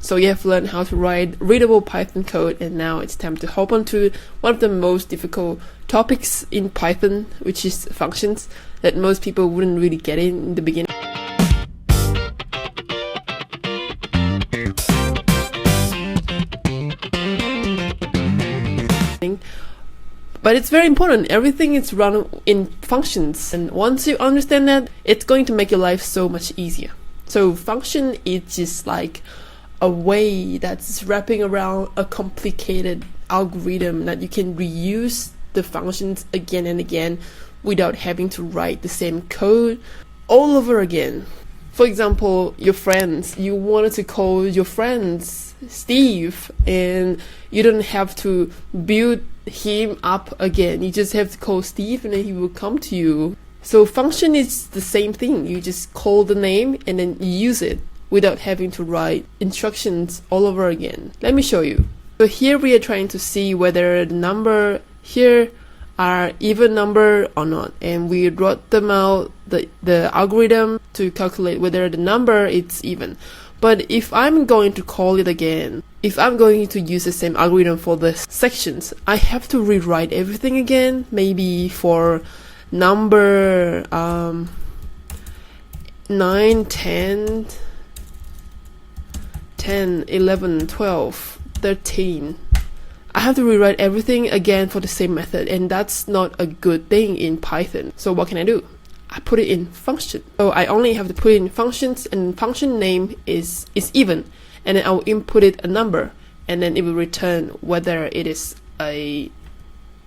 So you have learned how to write readable Python code, and now it's time to hop onto one of the most difficult topics in Python, which is functions, that most people wouldn't really get in the beginning. But it's very important. Everything is run in functions, and once you understand that, it's going to make your life so much easier. So function is just like a way that's wrapping around a complicated algorithm that you can reuse the functions again and again without having to write the same code all over again. For example, your friends, you wanted to call your friends Steve, and you don't have to build him up again. You just have to call Steve and then he will come to you. So function is the same thing. You just call the name and then use it without having to write instructions all over again. Let me show you. So here we are trying to see whether the number here are even number or not, and we wrote them out the algorithm to calculate whether the number is even. But if I'm going to call it again, if I'm going to use the same algorithm for the sections, I have to rewrite everything again. Maybe for number 9, 10, 11, 12, 13. I have to rewrite everything again for the same method, and that's not a good thing in Python. So what can I do? I put it in function. So I only have to put in functions, and function name is even, and then I'll input it a number, and then it will return whether it is a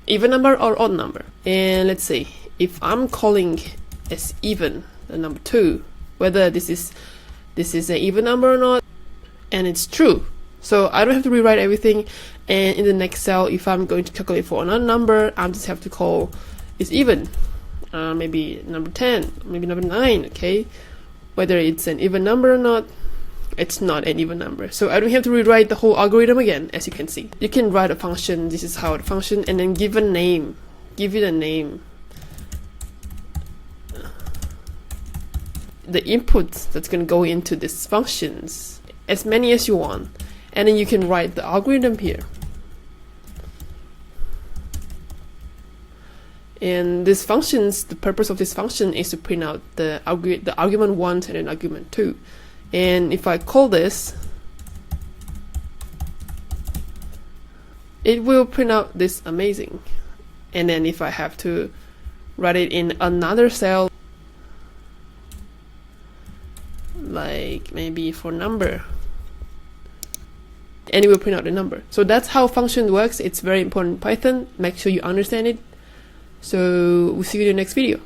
even number or odd number. And let's see, if I'm calling as even the number 2, whether this is an even number or not, and it's true. So I don't have to rewrite everything, and in the next cell, if I'm going to calculate for another number, I just have to call is even. Maybe number 10, maybe number 9, okay? Whether it's an even number or not, it's not an even number. So I don't have to rewrite the whole algorithm again, as you can see. You can write a function, this is how it functions, and then give a name. Give it a name. The inputs that's going to go into these functions, as many as you want. And then you can write the algorithm here. And these functions, the purpose of this function is to print out the argument 1 and then argument 2. And if I call this, it will print out this amazing. And then if I have to write it in another cell, like maybe for number, and it will print out the number. So that's how function works. It's very important in Python. Make sure you understand it. So we'll see you in the next video.